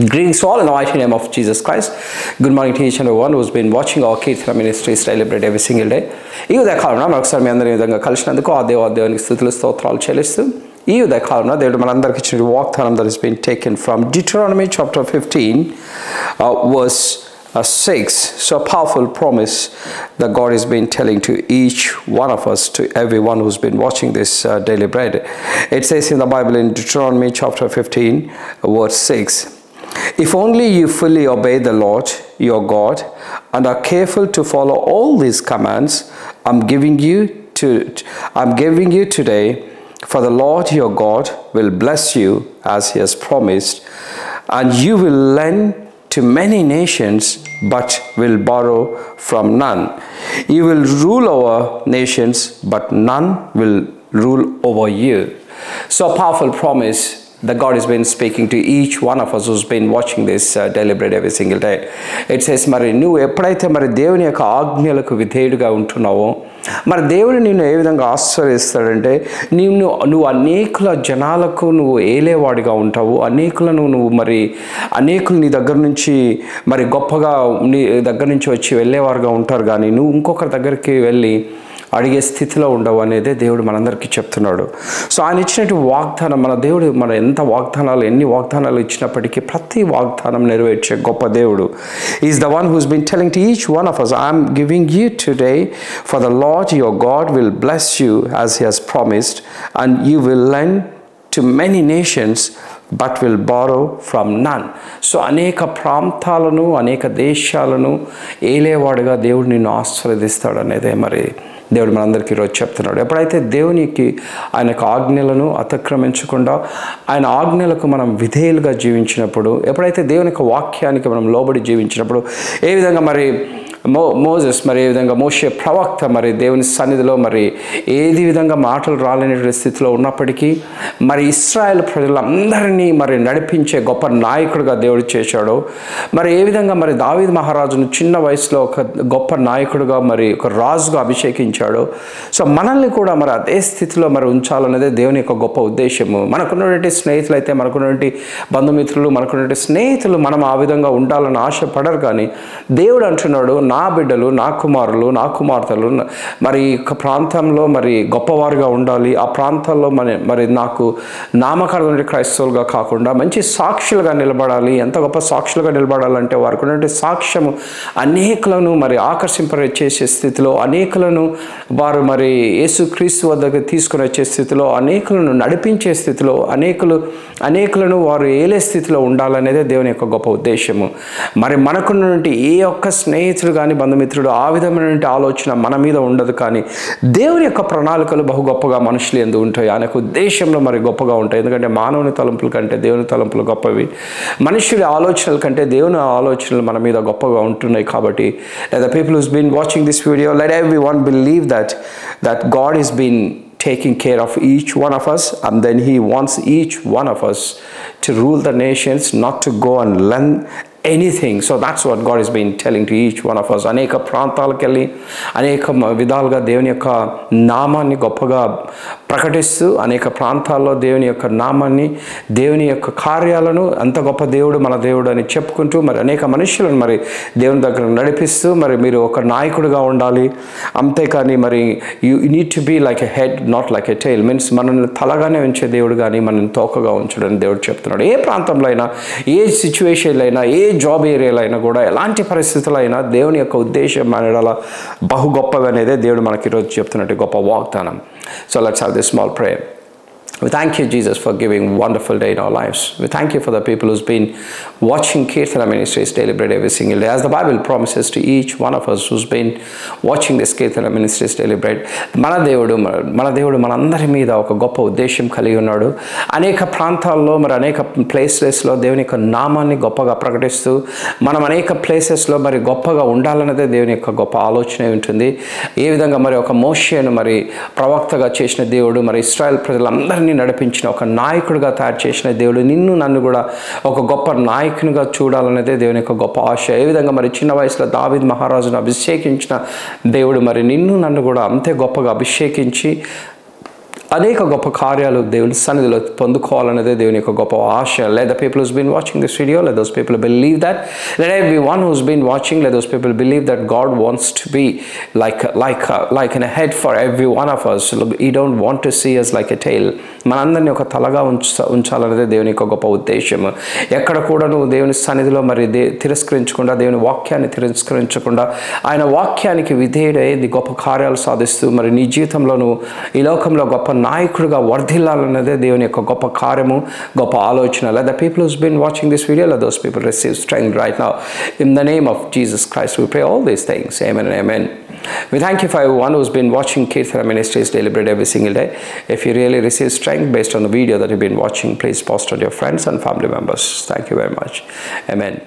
Greetings to all in the mighty name of Jesus Christ. Good morning to each and everyone who's been watching our Kirtana Ministries celebrate every single day. ఈ ఉదయకాలంలో మరొకసారి మీ అందరి విధంగా కలిసినందుకు ఆ దేవునికి స్తుతులు స్తోత్రాలు చెల్లిస్తూ ఈ ఉదయకాలంలో దేవుడు మనందరికీ ఇచ్చిన వాగ్దానం that has been taken from Deuteronomy chapter 15 verse 6. So a powerful promise that God has been telling to each one of us, to everyone who's been watching this daily bread. It says in the Bible in Deuteronomy chapter 15 verse 6. If only you fully obey the Lord your God and are careful to follow all these commands I'm giving you today, for the Lord your God will bless you as he has promised, and you will lend to many nations but will borrow from none. You will rule over nations but none will rule over you. So a powerful promise that God has been speaking to each one of us who's been watching this daily bread every single day. It says, మరి నువ్వు ఎప్పుడైతే మరి దేవుని యొక్క ఆజ్ఞలకు విధేయుడిగా ఉంటున్నావో, మరి దేవుడు నిన్ను ఏ విధంగా ఆశ్రయిస్తాడంటే, నువ్వు అనేకుల జనాలకు నువ్వు ఏలేవాడిగా ఉంటావు. అనేకులు నీ దగ్గర నుంచి మరి గొప్పగా నీ దగ్గర నుంచి వచ్చి వెళ్ళేవారుగా ఉంటారు. కానీ నువ్వు ఇంకొకరి దగ్గరికి వెళ్ళి అడిగే స్థితిలో ఉండవు అనేదే దేవుడు మనందరికీ చెప్తున్నాడు. సో ఆయన ఇచ్చినట్టు వాగ్దానం, మన దేవుడు ఎన్ని వాగ్దానాలు ఇచ్చినప్పటికీ ప్రతి వాగ్దానం నెరవేర్చే గొప్ప దేవుడు. Is the one who's been telling to each one of us, I'm giving you today, for the Lord your God will bless you as he has promised, and you will lend to many nations but will borrow from none. So అనేక ప్రాంతాలను అనేక దేశాలను ఏలేవాడుగా దేవుడు నిన్ను ఆశీర్వదిస్తాడు అనేదే మరి దేవుడు మనందరికీ ఈరోజు చెప్తున్నాడు. ఎప్పుడైతే దేవునికి ఆయనకు ఆజ్ఞలను అతిక్రమించకుండా ఆయన ఆజ్ఞలకు మనం విధేయులుగా జీవించినప్పుడు, ఎప్పుడైతే దేవుని యొక్క వాక్యానికి మనం లోబడి జీవించినప్పుడు, ఏ విధంగా మరి మోజెస్ మరి ఏ విధంగా మోషే ప్రవక్త మరి దేవుని సన్నిధిలో మరి ఏది విధంగా మాటలు రాలేనటువంటి స్థితిలో ఉన్నప్పటికీ మరి ఇశ్రాయేల్ ప్రజలందరినీ మరి నడిపించే గొప్ప నాయకుడిగా దేవుడు చేశాడు. మరి ఏ విధంగా మరి దావీదు మహారాజును చిన్న వయసులో ఒక గొప్ప నాయకుడిగా మరి ఒక రాజుగా అభిషేకించాడు. సో మనల్ని కూడా మరి అదే స్థితిలో మరి ఉంచాలనేదే దేవుని యొక్క గొప్ప ఉద్దేశము. మనకున్నటువంటి స్నేహితులు అయితే, మనకున్నటువంటి బంధుమిత్రులు, మనకున్నటువంటి స్నేహితులు మనం ఆ విధంగా ఉండాలని ఆశపడరు. కానీ దేవుడు అంటున్నాడు, నా బిడ్డలు, నా కుమారులు, నా కుమార్తెలు మరి ఒక ప్రాంతంలో మరి గొప్పవారుగా ఉండాలి. ఆ ప్రాంతాల్లో మరి నాకు నామకార్థమైన క్రైస్తవులుగా కాకుండా మంచి సాక్షులుగా నిలబడాలి. ఎంత గొప్ప సాక్షులుగా నిలబడాలంటే వారికి ఉన్నటువంటి సాక్ష్యము అనేకులను మరి ఆకర్షింపచేసే స్థితిలో, అనేకులను వారు మరి యేసుక్రీస్తు వద్దకు తీసుకుని వచ్చే స్థితిలో, అనేకులను నడిపించే స్థితిలో, అనేకులను వారు ఏలే స్థితిలో ఉండాలనేదే దేవుని యొక్క గొప్ప ఉద్దేశము. మరి మనకున్నటువంటి ఏ ఒక్క స్నేహితుడు కానీ బంధుమిత్రుడు ఆ విధమైనటువంటి ఆలోచన మన మీద ఉండదు. కానీ దేవుని యొక్క ప్రణాళికలు బహు గొప్పగా మనుషులు ఎందు ఉంటాయి. ఆయనకు ఉద్దేశంలో మరి గొప్పగా ఉంటాయి. ఎందుకంటే మానవుని తలంపుల కంటే దేవుని తలంపులు గొప్పవి, మనుషుల ఆలోచనల కంటే దేవుని ఆలోచనలు మన మీద గొప్పగా ఉంటున్నాయి. కాబట్టి the people who's been watching this video, let everyone believe that God has been taking care of each one of us, and then he wants each one of us to rule the nations, not to go and learn anything. So that's what God has been telling to each one of us. అనేక ప్రాంతాలకు వెళ్ళి అనేక విధాలుగా దేవుని యొక్క నామాన్ని గొప్పగా ప్రకటిస్తూ, అనేక ప్రాంతాల్లో దేవుని యొక్క నామాన్ని, దేవుని యొక్క కార్యాలను అంత గొప్ప దేవుడు మన దేవుడు అని చెప్పుకుంటూ మరి అనేక మనుషులను మరి దేవుని దగ్గర నడిపిస్తూ, మరి మీరు ఒక నాయకుడిగా ఉండాలి. అంతేకాని మరి you need to be like a head, not like a tail. Means మనల్ని తలగానే ఉంచే దేవుడు కానీ మనల్ని తోకగా ఉంచడని దేవుడు చెప్తున్నాడు. ఏ ప్రాంతంలో అయినా, ఏ సిచ్యువేషన్లో అయినా, ఏ జాబ్ ఏరియాలో అయినా కూడా, ఎలాంటి పరిస్థితుల్లో అయినా దేవుని యొక్క ఉద్దేశం అనేలా బహు గొప్పవి అనేదే దేవుడు మనకి ఈరోజు చెప్తున్నట్టు గొప్ప వాగ్దానం. So let's have this small prayer. We thank you, Jesus, for giving a wonderful day in our lives. We thank you for the people who's been watching Kirtana Ministries Daily Bread every single day. As the Bible promises to each one of us who's been watching this Kirtana Ministries Daily Bread, మన దేవుడు మనందరి మీద ఒక గొప్ప ఉద్దేశం కలిగి ఉన్నాడు. అనేక ప్రాంతాల్లో మరి అనేక ప్లేసెస్లో దేవుని యొక్క నామాన్ని గొప్పగా ప్రకటిస్తూ, మనం అనేక ప్లేసెస్లో మరి గొప్పగా ఉండాలన్నదే దేవుని యొక్క గొప్ప ఆలోచన ఉంటుంది. ఏ విధంగా మరి ఒక మోషేను మరి ప్రవక్తగా చేసిన దేవుడు, మరి ఇశ్రాయేల్ ప్రజలందరినీ నడిపించిన ఒక నాయకుడిగా తయారు చేసిన దేవుడు నిన్ను నన్ను కూడా ఒక గొప్ప నాయకునిగా చూడాలనేదే దేవుని యొక్క గొప్ప ఆశ. ఏ విధంగా మరి చిన్న వయసులో దావీదు మహారాజును అభిషేకించిన దేవుడు మరి నిన్ను నన్ను కూడా అంతే గొప్పగా అభిషేకించి అనేక గొప్ప కార్యాలు దేవుని సన్నిధిలో పొందుకోవాలనేదే దేవుని యొక్క గొప్ప ఆశ. Let the people who's been watching this video, let those people believe that. Let everyone who's been watching, let those people believe that God wants to be like in a head for every one of us. He don't want to see us like a tail. మనందరినీ ఒక తలగా ఉంచాలనేదే దేవుని యొక్క గొప్ప ఉద్దేశం. ఎక్కడ కూడా నువ్వు దేవుని సన్నిధిలో మరి తిరస్కరించకుండా, దేవుని వాక్యాన్ని తిరస్కరించకుండా, ఆయన వాక్యానికి విధేయుడై గొప్ప కార్యాలు సాధిస్తూ మరి నీ జీవితంలో నువ్వు ఈ లోకంలో గొప్ప నాయకుడిగా వర్ధిల్లాలన్నదే దేవుని యొక్క గొప్ప కార్యము, గొప్ప ఆలోచన. Let the people who's been watching this video, let those people receive strength right now. In the name of Jesus Christ, we pray all these things. Amen and amen. We thank you for everyone who's been watching Kirtana Ministries Daily Bread every single day. If you really receive strength based on the video that you've been watching, please post on your friends and family members. Thank you very much. Amen.